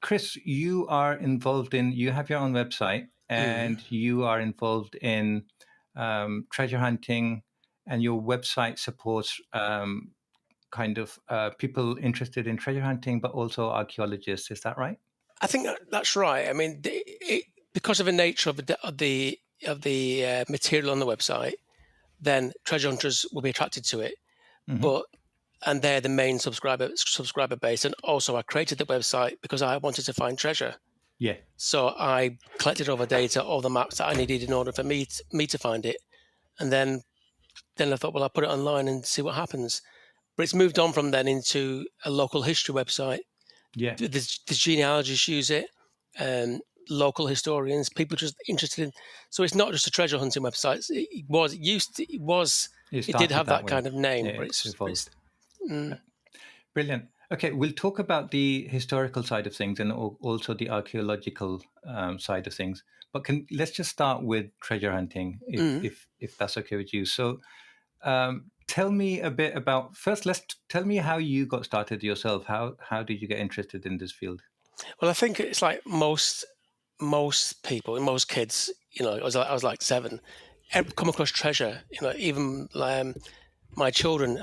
Chris, you are involved in, you have your own website Mm. and you are involved in treasure hunting, and your website supports people interested in treasure hunting, but also archaeologists. Is that right? I think that's right. I mean, because of the nature of the material on the website, then treasure hunters will be attracted to it. Hmm. But and they're the main subscriber base. And also, I created the website because I wanted to find treasure. Yeah. So I collected all the data, all the maps that I needed in order for me to find it. And then I thought, well, I'll put it online and see what happens. But it's moved on from then into a local history website. Yeah. The genealogists use it, local historians, people just interested in. So it's not just a treasure hunting website. It It did started have that that way. kind of name, Yeah, but it's it's evolved. mm, Brilliant. Okay, we'll talk about the historical side of things and also the archaeological side of things. But let's just start with treasure hunting, mm. if that's okay with you. So, tell me a bit about first. Tell me how you got started yourself. How did you get interested in this field? Well, I think it's like most people, most kids. I was like 7. Come across treasure. Even my children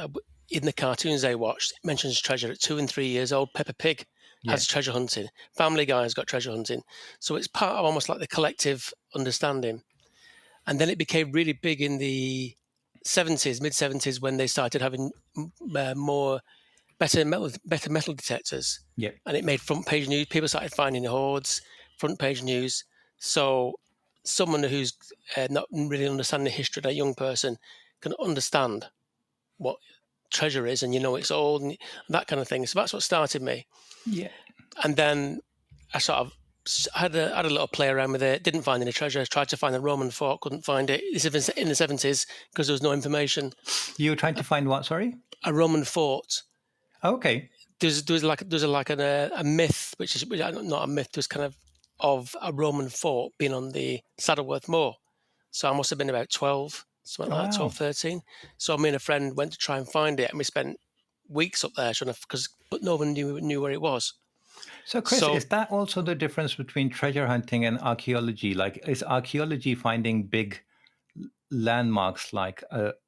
in the cartoons they watched it mentions treasure at 2 and 3 years old. Peppa Pig Yeah, has treasure hunting. Family Guy has got treasure hunting. So it's part of almost like the collective understanding. And then it became really big in the 70s, mid 70s, when they started having more better metal detectors, yeah. and it made front page news. People started finding hoards, front page news. So someone who's not really understanding the history, a young person, can understand what treasure is, and it's old and that kind of thing. So that's what started me. Yeah. And then I sort of had a little play around with it. Didn't find any treasure. Tried to find a Roman fort. Couldn't find it. This is in the 70s because there was no information. You were trying to find what? Sorry. A Roman fort. Okay. There's a myth, which is not a myth. There's kind of a Roman fort being on the Saddleworth Moor. So I must have been about 12, something like that, Wow. 12, 13. So me and a friend went to try and find it, and we spent weeks up there trying to, but no one knew where it was. So, Chris, So is that also the difference between treasure hunting and archaeology? Like, is archaeology finding big landmarks like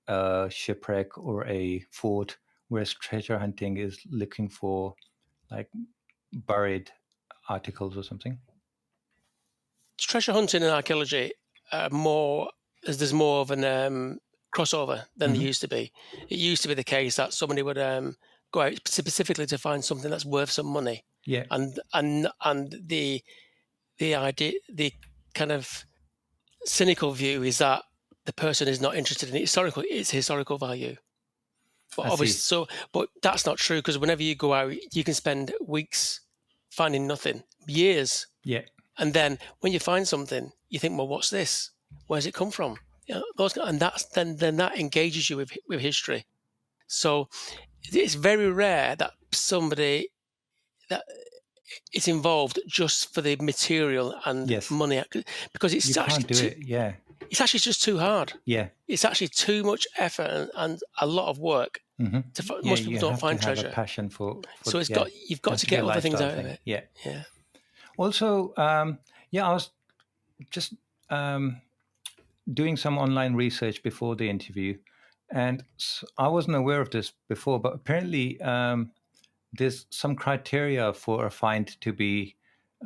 a shipwreck or a fort, whereas treasure hunting is looking for like buried articles or something? treasure hunting and archaeology are more, there's more of an crossover than there Hmm. used to be. It used to be the case that somebody would go out specifically to find something that's worth some money, Yeah, and the idea, the kind of cynical view is that the person is not interested in its historical value. But I obviously, see. but that's not true, because whenever you go out, you can spend weeks finding nothing, years. Yeah, And then when you find something, you think, well, what's this? Where's it come from? And then that engages you with history. So it's very rare that somebody that is involved just for the material and yes. money, because You can't do it. Yeah, it's actually just too hard. yeah. It's actually too much effort and a lot of work. Hmm. Yeah, Most people you don't have to find have a treasure, passion so yeah, you've it got has to to be get a other things lifestyle out of thing. it. Yeah. Yeah. Also, yeah, I was just doing some online research before the interview, and I wasn't aware of this before, but apparently there's some criteria for a find to be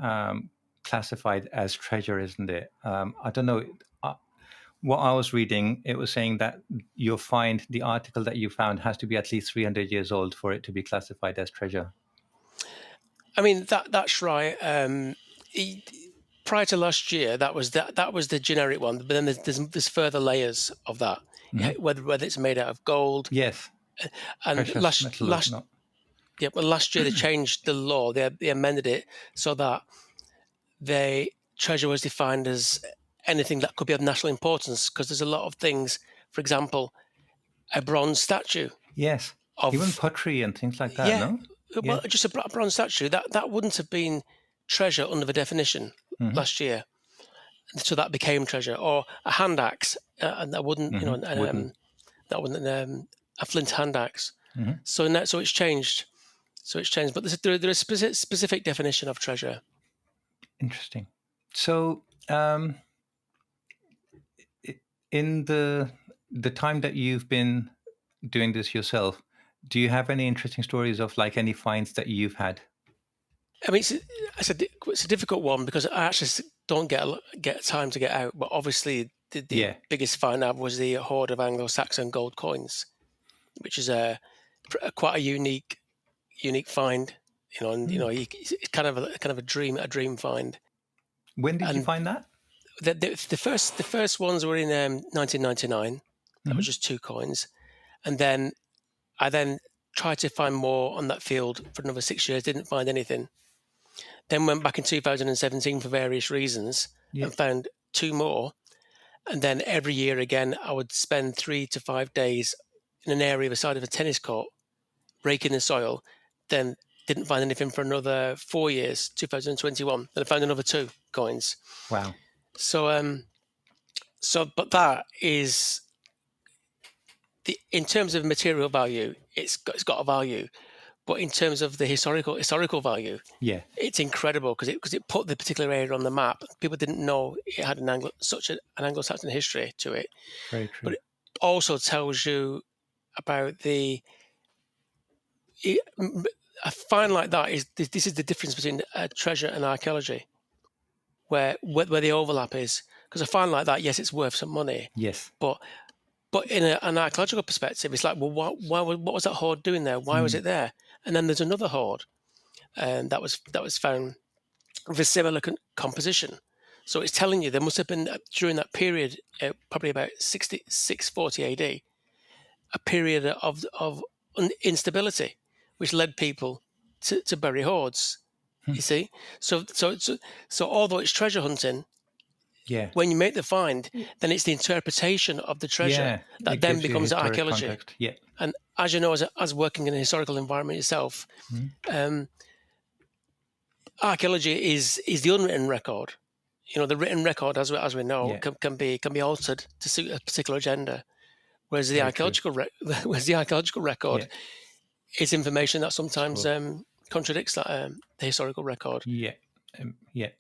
um, classified as treasure, isn't it? I don't know. Uh, what I was reading, it was saying that the article that you found has to be at least 300 years old for it to be classified as treasure. I mean, that's right. Prior to last year, that was the generic one. But then there's further layers of that. Hmm. Whether it's made out of gold, Yes, and precious metal or not. last year they changed the law. They amended it so that they treasure was defined as anything that could be of national importance. Because there's a lot of things. For example, a bronze statue Yes, even of pottery and things like that. yeah, No. well, Yeah. just a bronze statue that wouldn't have been treasure under the definition Hmm. last year. So that became treasure, or a hand axe, and that wouldn't, Hmm. Wooden. that wasn't a flint hand axe. Hmm. So it's changed. So it's changed, but there's a specific definition of treasure. Interesting. So, in the time that you've been doing this yourself, do you have any interesting stories of like any finds that you've had? I mean, it's a difficult one because I actually don't get time to get out. But obviously, the Yeah. biggest find I was the hoard of Anglo-Saxon gold coins, which is quite a unique find. You know, and it's kind of a dream find. When did you And find that? the first ones were in 1999. That was just 2 coins, and then I tried to find more on that field for another 6 years. Didn't find anything. Then went back in 2017 for various reasons and found 2 more. And then every year again, I would spend 3 to 5 days in an area beside of a tennis court, raking the soil. Then didn't find anything for another 4 years, 2021. Then I found another 2 coins. Wow. So, but that is in terms of material value, it's got a value. But in terms of the historical value, Yeah. it's incredible because it put the particular area on the map. People didn't know it had an Anglo-Saxon history to it. Very true. But it also tells you about a find like that is this is the difference between treasure and archaeology, where the overlap is. Because a find like that, yes, it's worth some money. Yes. But in an archaeological perspective, it's like, well, what was that hoard doing there? Why was it there? And then there's another hoard, and that was found with a similar composition. So it's telling you there must have been during that period, probably about 640 AD, a period of instability, which led people to bury hoards. You see, so although it's treasure hunting, Yeah. when you make the find, then it's the interpretation of the treasure that then becomes archaeology. Context. Yeah. And as you know, as working in a historical environment yourself, archaeology is the unwritten record. You know, the written record, as we know, can be altered to suit a particular agenda. Whereas the archaeological record is information that sometimes contradicts that the historical record. Yeah. Yeah.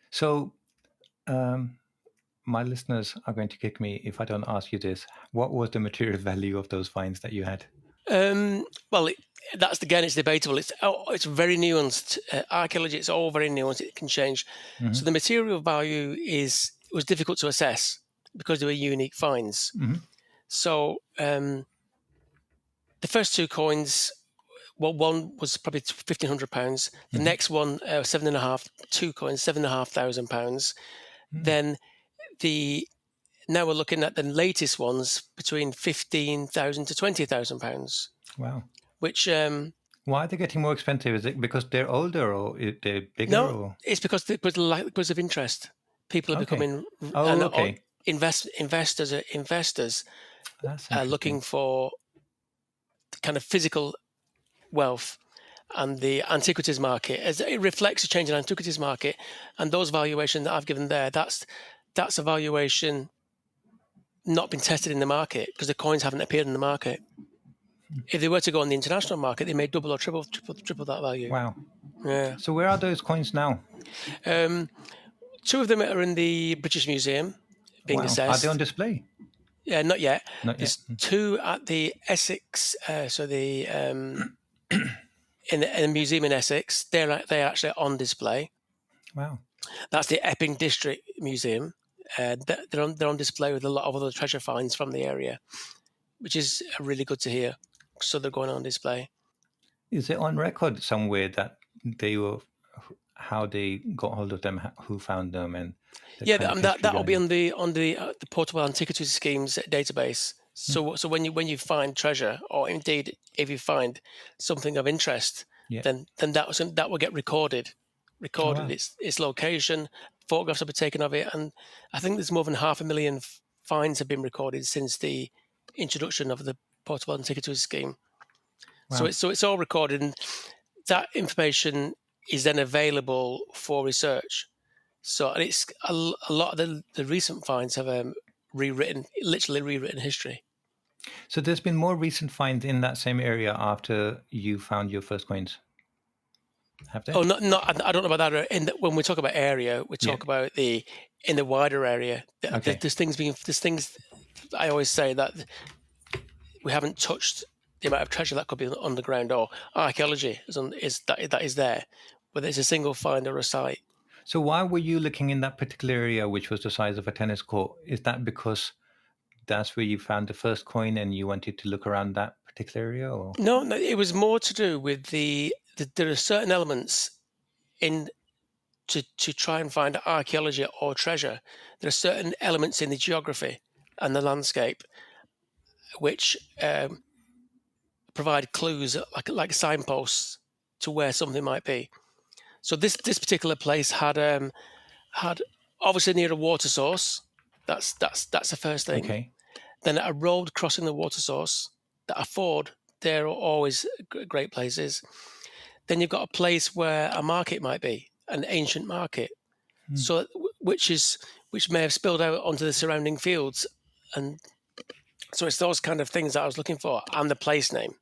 So, my listeners are going to kick me if I don't ask you this. What was the material value of those finds that you had? Well, it's debatable. It's very nuanced. Archaeology, it's all very nuanced. It can change. So the material value was difficult to assess because they were unique finds. So the first 2 coins, well, one was probably £1,500. The next one, 2 coins, £7,500. Then now we're looking at the latest ones between £15,000 to £20,000. Wow. Which why are they getting more expensive? Is it because they're older or they're bigger? No, or? It's because of interest. People are becoming investors are looking for kind of physical wealth, and the antiquities market, as it reflects a change in antiquities market, and those valuations that I've given there, that's a valuation not been tested in the market because the coins haven't appeared in the market. If they were to go on the international market, they may double or triple that value. Wow. Yeah. So where are those coins now? 2 of them are in the British Museum being assessed. Are they on display? Yeah, not yet. There's 2 at the Essex, in the museum in Essex. They're actually on display. Wow. That's the Epping District Museum. They're on display with a lot of other treasure finds from the area, which is really good to hear. So they're going on display. Is it on record somewhere that they were, how they got hold of them, who found them, and that will be on the Portable Antiquities Schemes database. So when you find treasure, or indeed if you find something of interest, then that will get recorded. Its location, photographs will be taken of it, and I think there's more than 500,000 finds have been recorded since the introduction of the Portable Antiquities Scheme. Wow. So it's all recorded, and that information is then available for research. So it's a lot of the recent finds have literally rewritten history. So there's been more recent finds in that same area after you found your first coins, have there? Oh, I don't know about that. When we talk about area, we Yeah. talk about in the wider area. Okay. There's things. I always say that we haven't touched the amount of treasure that could be underground, or archaeology that is there, whether it's a single find or a site. So why were you looking in that particular area, which was the size of a tennis court? Is that because that's where you found the first coin and you wanted to look around that particular area, or? No, it was more to do with there are certain elements in to try and find archaeology or treasure. There are certain elements in the geography and the landscape which provide clues, like signposts to where something might be. So this particular place had obviously near a water source. That's the first thing. Okay. Then a road crossing the water source, that a ford. They're always great places. Then you've got a place where a market might be, an ancient market. Hmm. So which may have spilled out onto the surrounding fields, and so it's those kind of things that I was looking for, and the place name.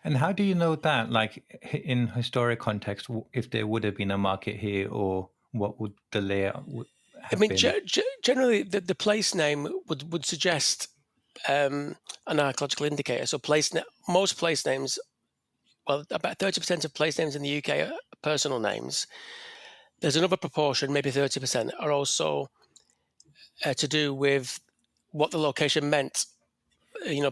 And how do you know that, like in historic context, if there would have been a market here, or what would the layout I have mean, been? generally, the place name would suggest an archaeological indicator. So most place names, well, about 30% of place names in the UK are personal names. There's another proportion, maybe 30%, are also to do with what the location meant,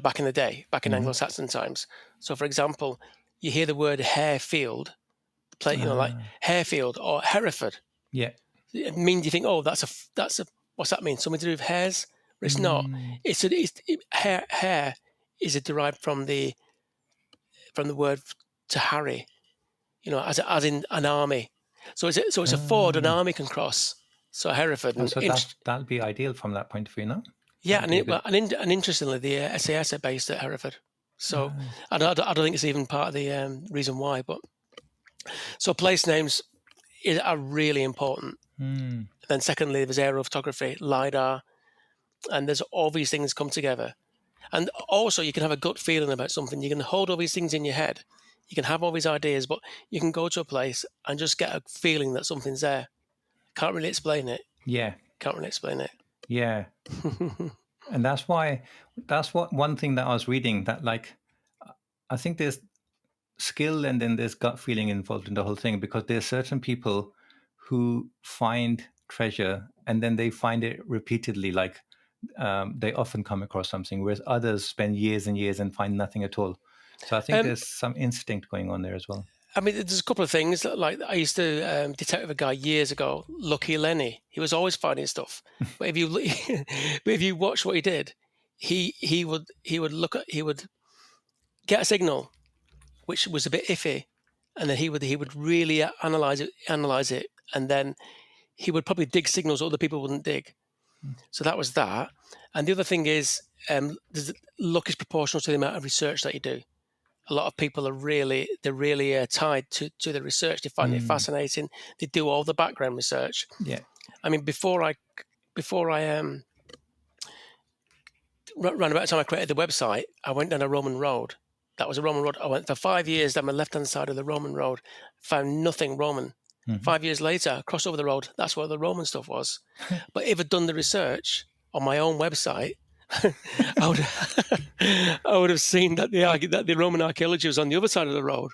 back in the day, back in Hmm. Anglo-Saxon times. So, for example, you hear the word Harefield, like Ah, Harefield or Hereford. yeah. It means you think, oh, that's a what's that mean? Something to do with hares? But it's not. Mm. Hare is derived from the word to harry, as in an army. So it's a ford an Ah. army can cross. So Hereford, Oh, so that'd be ideal from that point of view, no? yeah, That'd be a good. and interestingly, the SAS are based at Hereford. So Ah. I don't think it's even part of the reason why. But so place names are really important. Hmm. Then secondly, there's aerial photography, lidar, and there's all these things come together. And also, you can have a gut feeling about something. You can hold all these things in your head. You can have all these ideas, but you can go to a place and just get a feeling that something's there. Can't really explain it. Yeah. Can't really explain it. Yeah. And that's what one thing that I was reading, that like I think there's skill and then there's gut feeling involved in the whole thing, because there's certain people who find treasure and then they find it repeatedly, like they often come across something, whereas others spend years and years and find nothing at all. So I think um, there's some instinct going on there as well. I mean, there's a couple of things. Like I used to detect with a guy years ago, Lucky Lenny. He was always finding stuff. But if you watch what he did, he would get a signal which was a bit iffy, and then he would really analyze it, and then he would probably dig signals other people wouldn't dig. So that was that. And the other thing is, luck is proportional to the amount of research that you do. A lot of people are really tied to the research. They find it Mm. fascinating. They do all the background research. Yeah. I mean, before I around about the time I created the website, I went down a Roman road. That was a Roman road. I went for 5 years down the left-hand side of the Roman road, found nothing Roman. Mhm. 5 years later, crossed over the road. That's where the Roman stuff was. But if I'd done the research on my own website, I would I would have seen that the Roman archaeology was on the other side of the road.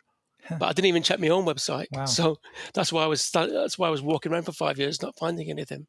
But I didn't even check my own website. Wow. So that's why I was walking around for 5 years not finding anything.